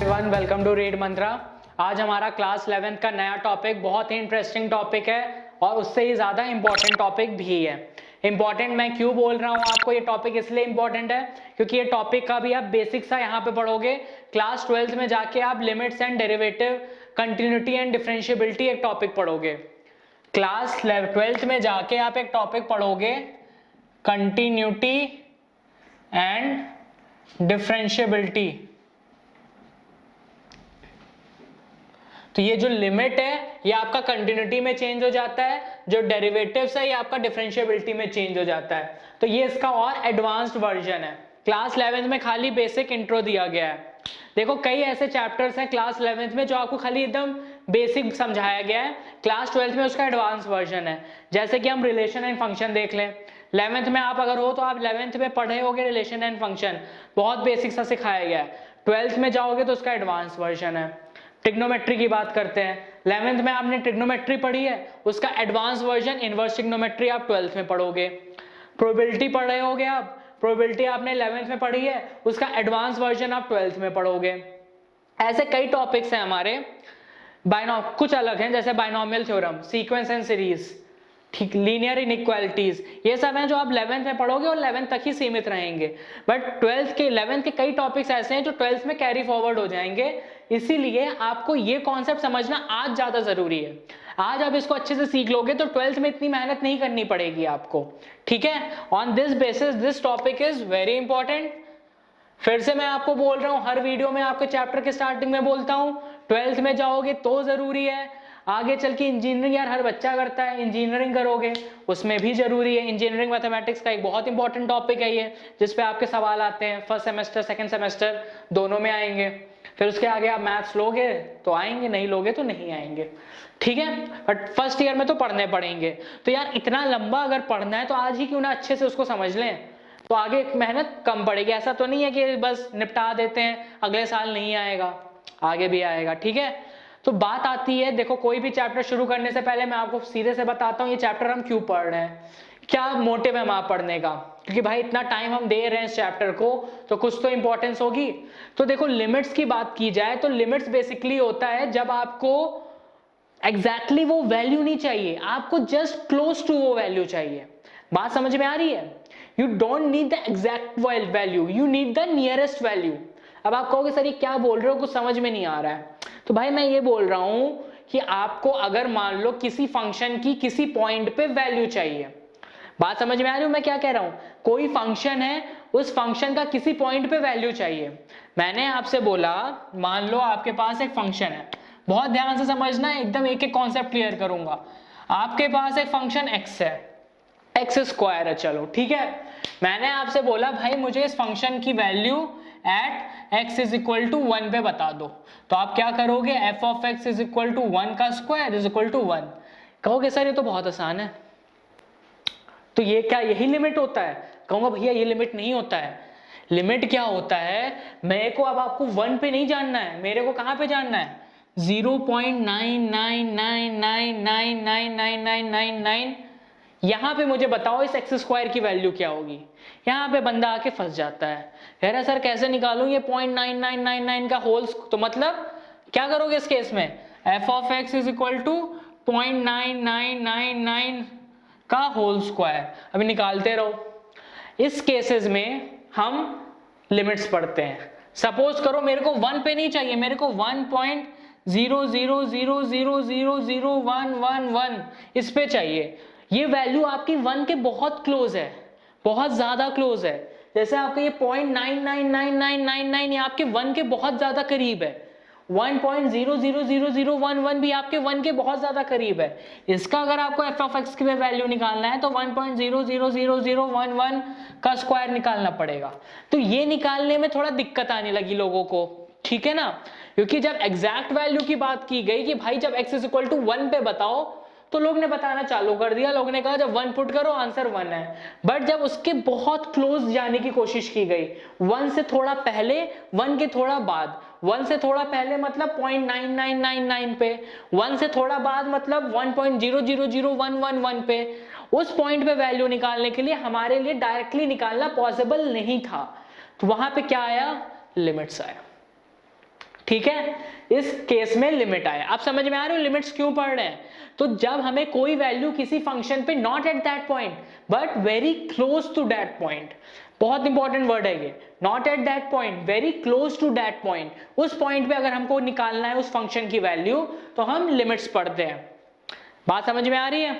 Everyone, welcome to read मंत्रा। आज हमारा class 11th का नया टॉपिक बहुत ही इंटरेस्टिंग टॉपिक है और उससे ही ज़्यादा इम्पॉर्टेंट टॉपिक भी है। इम्पॉर्टेंट मैं क्यों बोल रहा हूँ आपको, ये टॉपिक इसलिए इम्पॉर्टेंट है क्योंकि ये टॉपिक का भी आप बेसिक सा यहाँ पे पढ़ोगे। क्लास 12th में जाके आप limits and derivative, continuity and differentiability एक टॉपिक पढ़ोगे। क्लास 12th में जाके आप एक टॉपिक पढ़ोगे, कंटिन्यूटी एंड डिफरेंशिएबिलिटी। तो ये जो लिमिट है ये आपका कंटिन्यूटी में चेंज हो जाता है, जो डेरिवेटिव्स है ये आपका डिफरेंशिएबिलिटी में चेंज हो जाता है। तो ये इसका और एडवांस्ड वर्जन है। क्लास 11th में खाली बेसिक इंट्रो दिया गया है। देखो कई ऐसे चैप्टर्स हैं क्लास 11th में जो आपको खाली एकदम बेसिक समझाया गया है, क्लास 12th में उसका एडवांस वर्जन है। जैसे कि हम रिलेशन एंड फंक्शन देख लें। 11th में आप अगर हो तो आप 11th में पढ़े होगे रिलेशन एंड फंक्शन, बहुत बेसिक सा सिखाया गया है। 12th में जाओगे तो उसका एडवांस वर्जन है। ट्रिग्नोमेट्री की बात करते हैं, 11th में आपने ट्रिग्नोमेट्री पढ़ी है, उसका एडवांस वर्जन इनवर्स ट्रिग्नोमेट्री आप 12th में पढ़ोगे। प्रोबेबिलिटी पढ़ रहे होगे आप, प्रोबेबिलिटी आपने 11th में पढ़ी है, उसका एडवांस वर्जन आप 12th में पढ़ोगे। ऐसे कई टॉपिक्स हैं हमारे। कुछ अलग हैं जैसे binomial theorem, sequence and series, ठीक, लीनियर इनइक्वालिटीज, ये सब हैं जो आप 11th में पढ़ोगे और 11th तक ही सीमित रहेंगे। बट 11th के कई टॉपिक्स ऐसे हैं जो 12th में कैरी फॉरवर्ड हो जाएंगे। इसीलिए आपको ये कॉन्सेप्ट समझना आज ज्यादा जरूरी है। आज आप इसको अच्छे से सीख लोगे तो 12th में इतनी मेहनत नहीं करनी पड़ेगी आपको, ठीक है। On this basis this topic is very important. फिर से मैं आपको बोल रहा हूं, हर वीडियो में आपके चैप्टर के स्टार्टिंग में बोलता हूं, 12th में जाओगे तो जरूरी है। आगे चल के इंजीनियरिंग यार हर बच्चा करता है, इंजीनियरिंग करोगे उसमें भी जरूरी है। इंजीनियरिंग मैथमेटिक्स का एक बहुत इंपॉर्टेंट टॉपिक है ये, जिसपे आपके सवाल आते हैं फर्स्ट सेमेस्टर सेकंड सेमेस्टर दोनों में आएंगे। फिर उसके आगे आप मैथ्स लोगे तो आएंगे, नहीं लोगे तो नहीं आएंगे, ठीक है। बट फर्स्ट ईयर में तो पढ़ने पड़ेंगे। तो यार इतना लंबा अगर पढ़ना है तो आज ही क्यों ना अच्छे से उसको समझ लें, तो आगे मेहनत कम पड़ेगी। ऐसा तो नहीं है कि बस निपटा देते हैं अगले साल नहीं आएगा, आगे भी आएगा, ठीक है। तो बात आती है, देखो कोई भी चैप्टर शुरू करने से पहले मैं आपको सीधे से बताता हूँ ये चैप्टर हम क्यों पढ़ रहे हैं, क्या मोटिव है वहां पढ़ने का। क्योंकि भाई इतना टाइम हम दे रहे हैं इस चैप्टर को तो कुछ तो इंपॉर्टेंस होगी। तो देखो लिमिट्स की बात की जाए तो लिमिट्स बेसिकली होता है जब आपको एग्जैक्टली वो वैल्यू नहीं चाहिए, आपको जस्ट क्लोज टू वो वैल्यू चाहिए। बात समझ में आ रही है? You don't need the exact value, you need the nearest value. अब आप कहोगे सर ये क्या बोल रहे हो, कुछ समझ में नहीं आ रहा है। तो भाई मैं ये बोल रहा हूं कि आपको अगर मान लो किसी फंक्शन की किसी पॉइंट पे वैल्यू चाहिए, बात समझ में आ रही हूं मैं क्या कह रहा हूं। कोई फंक्शन है, उस फंक्शन का किसी पॉइंट पे वैल्यू चाहिए। मैंने आपसे बोला मान लो आपके पास एक फंक्शन है, बहुत ध्यान से समझना है, एकदम एक एक कॉन्सेप्ट क्लियर करूंगा। आपके पास एक फंक्शन x है, एक्स स्क्वायर है, चलो ठीक है। मैंने आपसे बोला भाई मुझे इस फंक्शन की value at x is equal to 1 पे बता दो। तो आप क्या करोगे, f of x is equal to 1 का स्क्वायर इज इक्वल टू 1। कहोगे सर ये तो बहुत आसान है, तो ये क्या यही लिमिट होता है? कहूंगा भैया ये लिमिट नहीं होता है। लिमिट क्या होता है, मेरे को अब आपको 1 पे नहीं जानना है, मेरे को कहां पे जानना है, 0.999999999 यहां पे मुझे बताओ इस एक्स स्क्वायर की वैल्यू क्या होगी। यहां पे बंदा आके फंस जाता है, कह रहा सर कैसे निकालूं ये 0.9999 का होल, तो मतलब क्या करोगे इस केस में, f of x is equal to 0.9999 का होल स्क्वायर। अभी निकालते रहो। इस केसेस में हम लिमिट्स पढ़ते हैं। सपोज करो मेरे को 1 पे नहीं चाहिए, मेरे को 1.000000111 इस पे चाहिए। ये वैल्यू आपकी 1 के बहुत क्लोज है, बहुत ज्यादा क्लोज है। जैसे आपका ये 0.999999 ये आपके 1 के बहुत ज्यादा करीब है, 1.0000011 भी आपके 1 के बहुत ज्यादा करीब है। इसका अगर आपको f ऑफ x की वैल्यू निकालना है तो 1.0000011 का स्क्वायर निकालना पड़ेगा। तो ये निकालने में थोड़ा दिक्कत आने लगी लोगों को, ठीक है ना। क्योंकि जब एग्जैक्ट वैल्यू की बात की गई कि भाई जब x इज इक्वल टू 1 पे बताओ, तो लोग ने बताना चालू कर दिया, लोग ने कहा जब 1 पुट करो आंसर 1 है। बट जब उसके बहुत क्लोज जाने की कोशिश की गई, 1 से थोड़ा पहले 1 के थोड़ा बाद, 1 से थोड़ा पहले मतलब 0.9999 पे, 1 से थोड़ा बाद मतलब 1.000111 पे, उस पॉइंट पे वैल्यू निकालने के लिए हमारे लिए डायरेक्टली निकालना पॉसिबल नहीं था। तो वहां पे क्या आया, लिमिट्स आया, ठीक है, इस केस में लिमिट आया। आप समझ में आ रहे हो लिमिट्स क्यों पढ़ रहे हैं? तो जब हमें कोई वैल्यू किसी फंक्शन पे not at that point but very close to that point, बहुत इंपॉर्टेंट वर्ड है ये, not at that point, very close to that point, उस पॉइंट पे अगर हमको निकालना है उस फंक्शन की वैल्यू तो हम लिमिट्स पढ़ते हैं। बात समझ में आ रही है?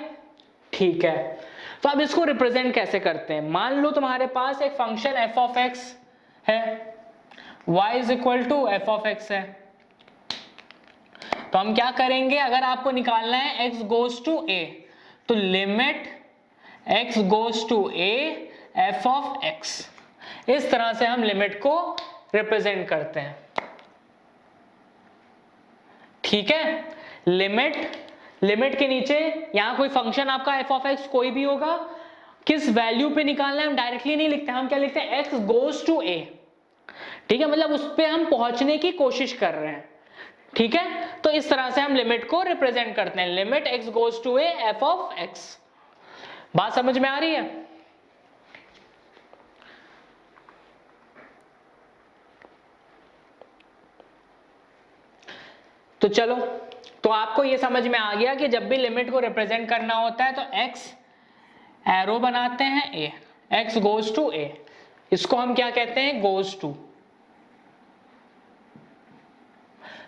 ठीक है, तो अब इसको रिप्रेजेंट कैसे करते हैं? मान लो तुम्हारे पास एक फंक्शन एफ ऑफ एक्स है, y is equal to f of x है, तो हम क्या करेंगे, अगर आपको निकालना है x गोज टू a, तो limit x goes to a f of x, इस तरह से हम लिमिट को रिप्रेजेंट करते हैं। ठीक है, लिमिट के नीचे यहां कोई फंक्शन आपका f ऑफ x कोई भी होगा, किस वैल्यू पे निकालना है हम डायरेक्टली नहीं लिखते, हम क्या लिखते हैं, x गोज टू a। ठीक है, मतलब उस पे हम पहुंचने की कोशिश कर रहे हैं। ठीक है, तो इस तरह से हम लिमिट को रिप्रेजेंट करते हैं, limit x goes to a f of x। बात समझ में आ रही है? तो चलो, तो आपको ये समझ में आ गया कि जब भी लिमिट को रिप्रेजेंट करना होता है तो x एरो बनाते हैं a, x goes to a, इसको हम क्या कहते हैं, गोज टू।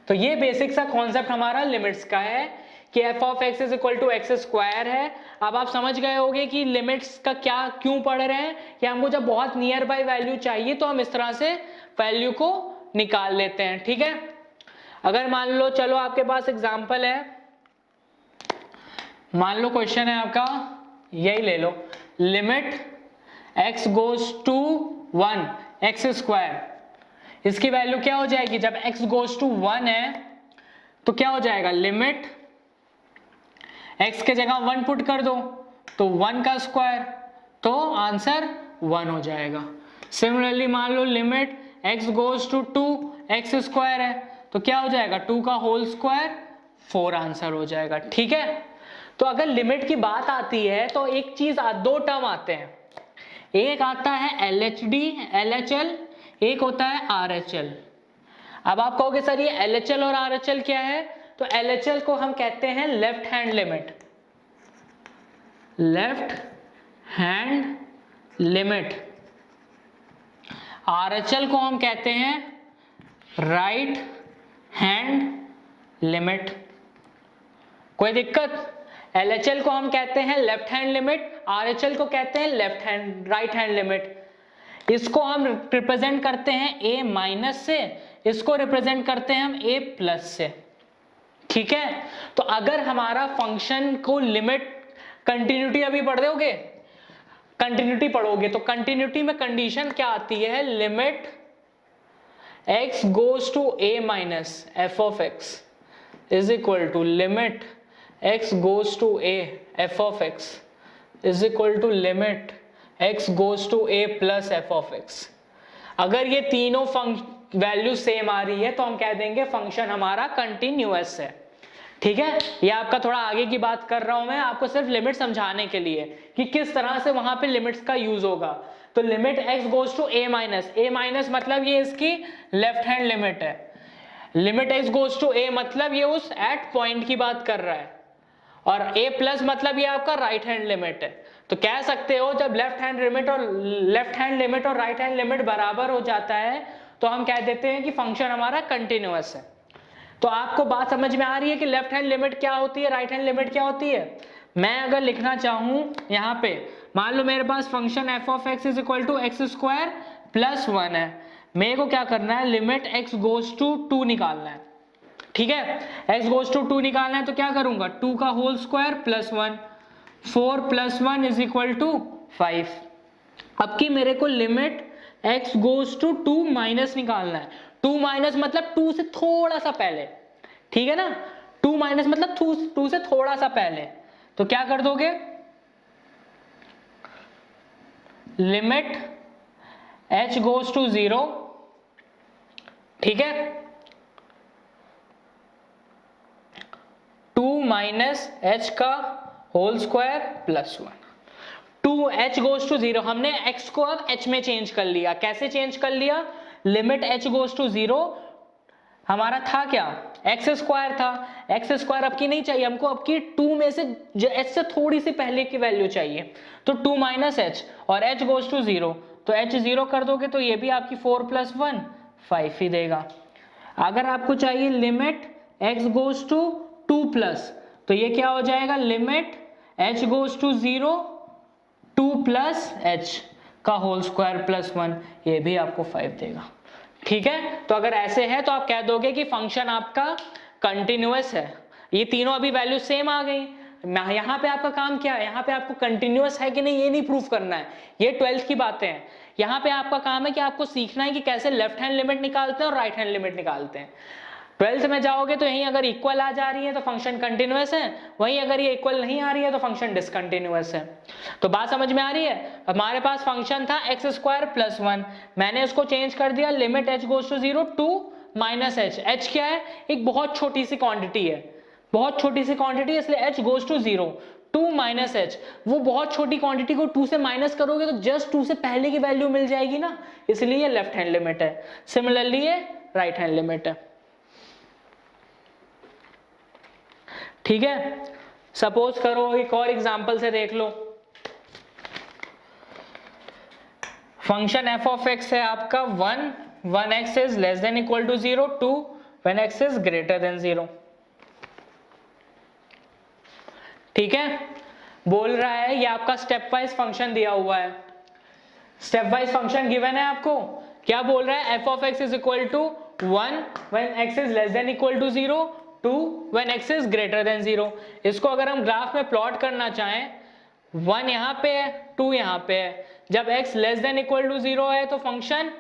तो ये बेसिक सा कॉन्सेप्ट हमारा लिमिट्स का है कि f of x is equal to x square है। अब आप समझ गए होंगे कि लिमिट्स का क्या क्यों पढ़ रहे हैं, कि हमको जब बहुत नियर बाय वैल्यू चाहिए तो हम इस तरह से वैल्यू को निकाल लेते हैं। ठीक है, अगर मान लो, चलो आपके पास एग्जांपल है, मान लो क्वेश्चन है आपका, यही ले लो, limit x goes to 1 x square, इसकी वैल्यू क्या हो जाएगी, जब x गोज टू 1 है तो क्या हो जाएगा, लिमिट x के जगह 1 पुट कर दो तो 1 का स्क्वायर, तो आंसर 1 हो जाएगा। सिमिलरली मान लो limit x goes to 2 x square है तो क्या हो जाएगा, 2 का होल स्क्वायर, 4 आंसर हो जाएगा। ठीक है, तो अगर लिमिट की बात आती है तो एक चीज, दो टर्म आते हैं, एक आता है LHD LHL, एक होता है RHL। अब आप कहोगे सर ये LHL और RHL क्या है, तो LHL को हम कहते हैं left hand limit, left hand limit, RHL को हम कहते हैं राइट हैंड लिमिट। कोई दिक्कत? LHL को हम कहते हैं लेफ्ट हैंड लिमिट, RHL को कहते हैं left hand right hand limit. इसको हम रिप्रेजेंट करते हैं a माइनस से, इसको रिप्रेजेंट करते हैं हम a प्लस से। ठीक है, तो अगर हमारा फंक्शन को लिमिट, कंटिन्यूटी अभी पढ़ दोगे, कंटिन्यूटी पढ़ोगे तो कंटिन्यूटी में कंडीशन क्या आती है, limit x goes to a minus f of x is equal to limit x goes to a f of x is equal to limit x goes to a plus f of x। अगर ये तीनों value same आ रही है तो हम कह देंगे function हमारा कंटिन्यूअस है। ठीक है, ये आपका थोड़ा आगे की बात कर रहा हूं मैं, आपको सिर्फ लिमिट समझाने के लिए कि किस तरह से वहां पे लिमिट्स का यूज होगा। तो limit x goes to a minus मतलब ये इसकी लेफ्ट हैंड लिमिट है, limit x goes to a मतलब ये उस एट पॉइंट की बात कर रहा है, और a प्लस मतलब ये आपका राइट हैंड लिमिट है। तो कह सकते हो जब लेफ्ट हैंड लिमिट और राइट हैंड लिमिट बराबर हो जाता है तो हम कह देते हैं कि फंक्शन हमारा कंटिन्यूअस है। तो आपको बात समझ में आ रही है कि लेफ्ट हैंड लिमिट क्या होती है, राइट हैंड लिमिट क्या होती है। मैं अगर लिखना चाहूं यहाँ पे, मान लो मेरे पास function f of x is equal to x square plus 1 है, मेरे को क्या करना है, लिमिट x गोज टू 2 निकालना है। ठीक है, x गोज टू 2 निकालना है तो क्या करूंगा, 2 का whole square plus 1, 4 plus 1 is equal to 5। अब की मेरे को limit x goes to 2 minus निकालना है, 2 माइनस मतलब 2 से थोड़ा सा पहले, ठीक है ना, 2 माइनस मतलब 2 से थोड़ा सा पहले, तो क्या कर दोगे, लिमिट h गोज टू 0, ठीक है, 2 माइनस h का whole square plus 1, 2h goes to 0, हमने x को अब h में चेंज कर लिया। कैसे चेंज कर लिया, लिमिट h गोज टू 0, हमारा था क्या, एक्स स्क्वायर था, एक्स स्क्वायर अब की नहीं चाहिए हमको, अब की 2 में से एच से थोड़ी सी पहले की वैल्यू चाहिए, तो 2 माइनस एच और एच गोज टू 0, तो एच 0 कर दोगे तो ये भी आपकी 4 + 1 5 ही देगा। अगर आपको चाहिए लिमिट एक्स गोज टू 2+, तो ये क्या हो जाएगा, limit h goes to 0 2 + h का होल स्क्वायर +1, ये भी आपको 5 देगा। ठीक है, तो अगर ऐसे है तो आप कह दोगे कि फंक्शन आपका कंटिन्यूअस है। ये तीनों अभी वैल्यू सेम आ गई, यहाँ पे आपका काम क्या है, यहाँ पे आपको कंटिन्यूअस है कि नहीं ये नहीं प्रूफ करना है, ये 12th की बातें हैं। यहाँ पे आपका काम है कि आपको सीखना है कि कैसे लेफ्ट हैंड लिमिट निकालते हैं और राइट हैंड लिमिट निकालते हैं। 12th में जाओगे तो यहीं अगर इक्वल आ जा रही है तो फंक्शन कंटिन्यूअस है, वहीं अगर ये इक्वल नहीं आ रही है तो फंक्शन डिसकंटिन्यूअस है। तो बात समझ में आ रही है। हमारे पास फंक्शन था x² + 1, मैंने इसको चेंज कर दिया, limit h goes to 0 2 minus h। h क्या है, एक बहुत छोटी सी क्वांटिटी है, बहुत छोटी सी क्वांटिटी, इसलिए h goes to 0 2 minus h। वो बहुत छोटी क्वांटिटी को 2 से माइनस करोगे तो जस्ट 2 से पहले की वैल्यू मिल जाएगी ना, इसलिए ये लेफ्ट हैंड लिमिट है। सिमिलरली ये राइट हैंड लिमिट है। ठीक है, सपोज करो एक और एग्जांपल से देख लो। फंक्शन f ऑफ x है आपका 1 when x is less than equal to 0 2 when x is greater than 0। ठीक है, बोल रहा है ये आपका स्टेप वाइज फंक्शन दिया हुआ है, स्टेप वाइज फंक्शन गिवन है आपको। क्या बोल रहा है, f of x is equal to 1 when x is less than equal to 0 2 when x is greater than 0। इसको अगर हम ग्राफ में प्लॉट करना चाहें, 1 यहाँ पे है 2 यहाँ पे है, जब x less than equal to 0 है तो फंक्शन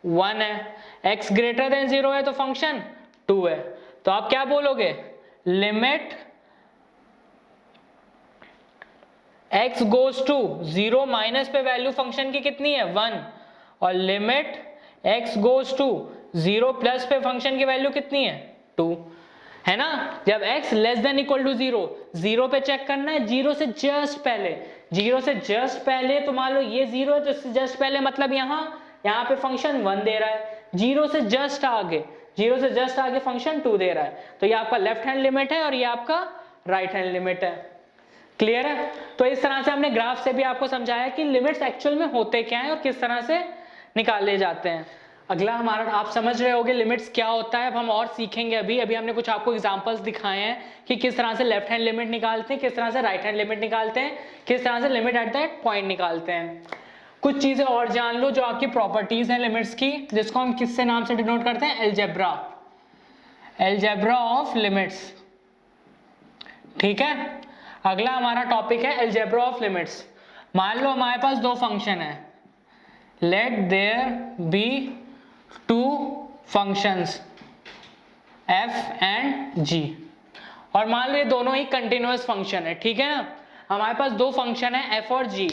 1 है, x ग्रेटर देन 0 है तो फंक्शन 2 है। तो आप क्या बोलोगे, limit x goes to 0 minus पे वैल्यू फंक्शन की कितनी है 1, और limit x goes to 0 plus पे फंक्शन की वैल्यू कितनी है 2, है ना। जब x less than equal to 0, 0 पे चेक करना है, 0 से जस्ट पहले, 0 से जस्ट पहले, तो मान लो ये 0 है तो इससे जस्ट पहले मतलब यहाँ पे फंक्शन 1 दे रहा है, 0 से जस्ट आगे, 0 से जस्ट आगे फंक्शन 2 दे रहा है, तो ये आपका लेफ्ट हैंड लिमिट है और ये आपका राइट हैंड लिमिट है। क्लियर है। तो इस तरह से हमने ग्राफ से भी आपको समझाया कि लिमिट्स एक्चुअल में होते क्या हैं और किस तरह से निकाले जाते हैं। अगला हमारा, आप समझ रहे होगे लिमिट्स क्या होता है, अब हम और सीखेंगे। अभी हमने कुछ आपको एग्जांपल्स दिखाए हैं कि किस तरह से लेफ्ट हैंड लिमिट निकालते हैं, किस तरह से राइट हैंड लिमिट निकालते हैं, किस तरह से लिमिट एट दैट पॉइंट निकालते हैं। कुछ चीजें और जान लो जो आपकी प्रॉपर्टीज हैं लिमिट्स की, जिसको हम किससे नाम से डिनोट करते हैं, एलजेब्रा, एलजेब्रा ऑफ लिमिट्स। ठीक है, अगला हमारा टॉपिक है एलजेब्रा ऑफ लिमिट्स। मान लो हमारे पास दो फंक्शन है, let there be two functions f and g, और मान लो ये दोनों ही कंटिन्यूअस फंक्शन है। ठीक है ना, हमारे पास दो फंक्शन है f और g।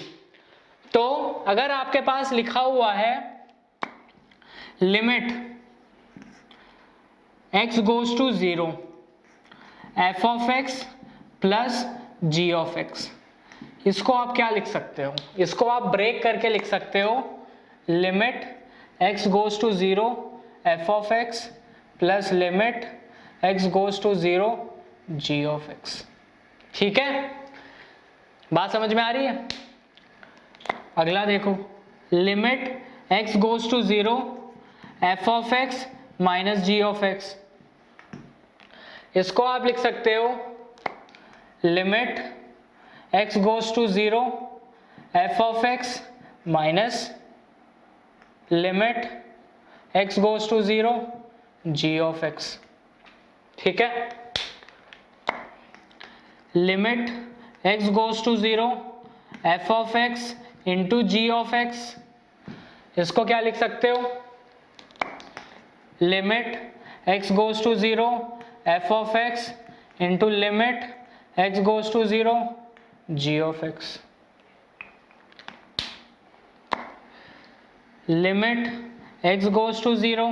तो अगर आपके पास लिखा हुआ है limit x goes to 0 f of x plus g of x, इसको आप क्या लिख सकते हो, इसको आप ब्रेक करके लिख सकते हो, limit x goes to 0 f of x plus limit x goes to 0 g of x। ठीक है, बात समझ में आ रही है। अगला देखो, limit x goes to 0 f of x minus g of x, इसको आप लिख सकते हो limit x goes to 0 f of x minus limit x goes to 0 g of x। ठीक है, limit x goes to 0 f of x into g of x, इसको क्या लिख सकते हो, limit x goes to 0 f of x into limit x goes to 0 g of x। Limit x goes to 0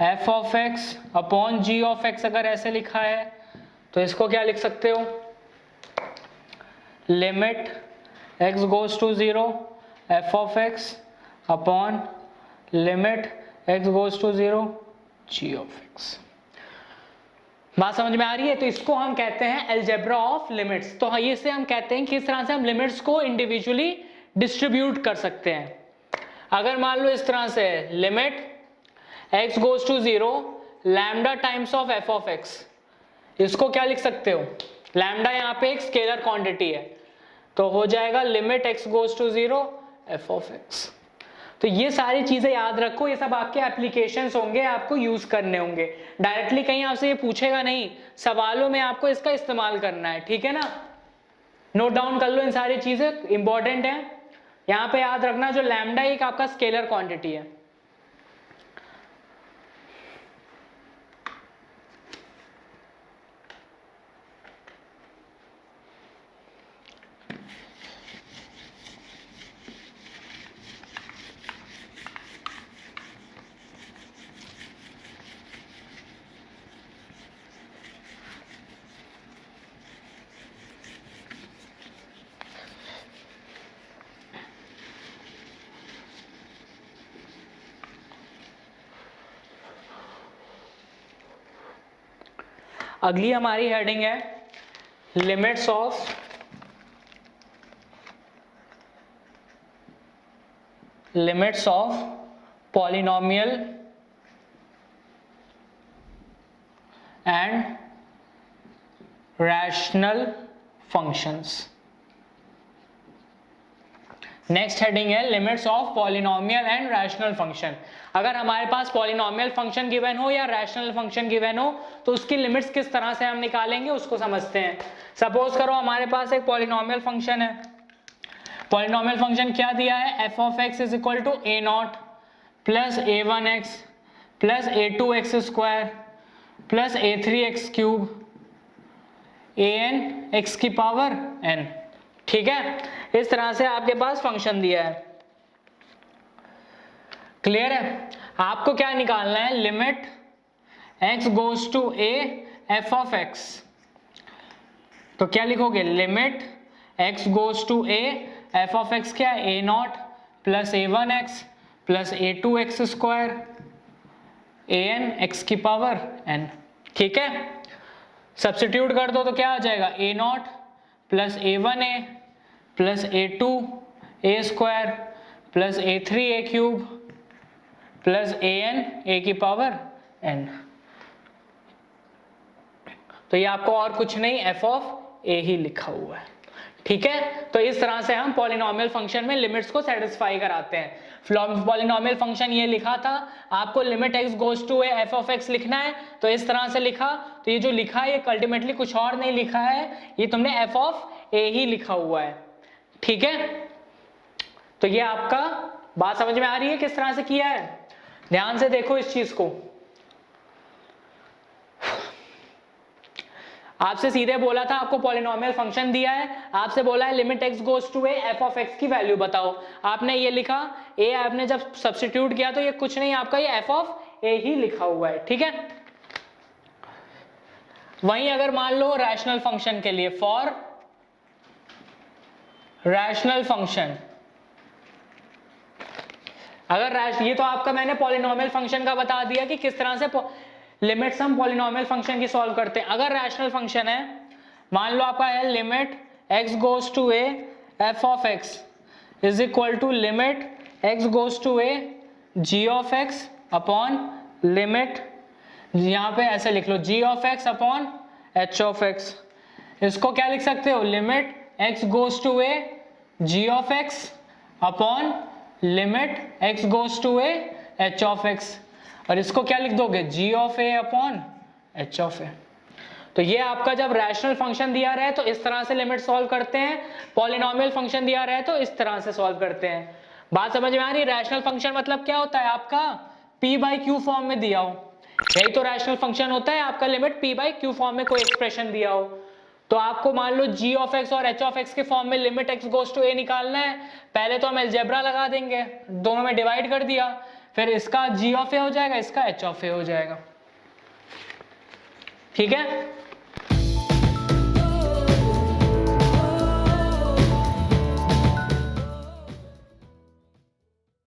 f of x upon g of x, अगर ऐसे लिखा है तो इसको क्या लिख सकते हो, limit x goes to 0 f of x upon limit x goes to 0 g of x. बात समझ में आ रही है? तो इसको हम कहते हैं अलजेब्रा ऑफ लिमिट्स। तो ये से हम कहते हैं किस तरह से हम लिमिट्स को इंडिविजुअली डिस्ट्रीब्यूट कर सकते हैं। अगर मान लो इस तरह से limit x goes to 0 lambda times of f of x, इसको क्या लिख सकते हो, लैम्डा यहाँ पे एक स्केलर क्वांटिटी है, तो हो जाएगा limit x goes to 0 f of x। तो ये सारी चीजें याद रखो, ये सब आपके एप्लीकेशंस होंगे, आपको यूज करने होंगे। डायरेक्टली कहीं आपसे ये पूछेगा नहीं, सवालों में आपको इसका इस्तेमाल करना है, ठीक है ना। नोट डाउन कर लो इन सारी चीजें, इंपॉर्टेंट है। यहाँ पे याद रखना जो लैम्डा एक आपका स्केलर क्वांटिटी है। अगली हमारी हेडिंग है limits of polynomial and rational functions. Next heading है limits of polynomial and rational function. अगर हमारे पास पॉलिनोमियल फंक्शन गिवन हो या रैशनल फंक्शन गिवन हो तो उसकी लिमिट्स किस तरह से हम निकालेंगे उसको समझते हैं। सपोज करो हमारे पास एक पॉलिनोमियल फंक्शन है। पॉलिनोमियल फंक्शन क्या दिया है, f of x is equal to a nought plus a1x plus a2x square plus a3x cube an x की पावर n। ठीक है, इस तरह से आपके पास फंक्शन दिया है। क्लियर है? आपको क्या निकालना है, limit x goes to a f of x। तो क्या लिखोगे, limit x goes to a f of x क्या है, a nought plus a1x plus a2x square an x की पावर n। ठीक है, सब्स्टिट्यूट कर दो तो क्या आ जाएगा, a nought plus a1a plus a2a square plus a3a cube plus an a की पावर n। तो ये आपको और कुछ नहीं f ऑफ a ही लिखा हुआ है। ठीक है, तो इस तरह से हम पॉलिनोमियल फंक्शन में लिमिट्स को सेटिस्फाई कराते हैं। पॉलिनोमियल फंक्शन ये लिखा था, आपको limit x goes to a f of x लिखना है, तो इस तरह से लिखा। तो ये जो लिखा है ये अल्टीमेटली कुछ और नहीं लिखा है, ये तुमने f ऑफ a ही लिखा हुआ है। ठीक है, तो ये आपका बात समझ में आ रही है किस तरह से किया है। ध्यान से देखो इस चीज को, आपसे सीधे बोला था, आपको पॉलिनोमियल फंक्शन दिया है, आपसे बोला है limit x goes to a f of x की वैल्यू बताओ। आपने ये लिखा a, आपने जब सब्स्टिट्यूट किया तो ये कुछ नहीं, आपका ये f ऑफ a ही लिखा हुआ है। ठीक है, वहीं अगर मान लो रैशनल फंक्शन के लिए, फॉर रैशनल फंक्शन, अगर ये तो आपका मैंने पॉलिनोमियल फंक्शन का बता दिया कि किस तरह से लिमिट्स हम पॉलिनोमियल फंक्शन की सॉल्व करते हैं। अगर रैशनल फंक्शन है, मान लो आपका है limit x goes to a f of x is equal to limit x goes to a g of x upon limit, यहाँ पे ऐसे लिख लो g of x upon h of x। इसको क्या लिख सकते हो, limit x goes to a g of x upon limit x goes to a h of x, और इसको क्या लिख दोगे, g of a upon h of a। तो ये आपका जब रैशनल फंक्शन दिया रहे तो इस तरह से लिमिट सॉल्व करते हैं, पॉलिनोमियल फंक्शन दिया रहे तो इस तरह से सॉल्व करते हैं। बात समझ में आ रही है? रैशनल फंक्शन मतलब क्या होता है, आपका p बाई क्यू फॉर्म में दिया हो, यही तो रैशनल फंक्शन होता है आपका, limit p by q form में कोई एक्सप्रेशन दिया हो। तो आपको मान लो g ऑफ x और h ऑफ x के फॉर्म में limit x goes to a निकालना है। पहले तो हम अलजेब्रा लगा देंगे, दोनों में डिवाइड कर दिया, फिर इसका g ऑफ a हो जाएगा, इसका h ऑफ a हो जाएगा। ठीक है,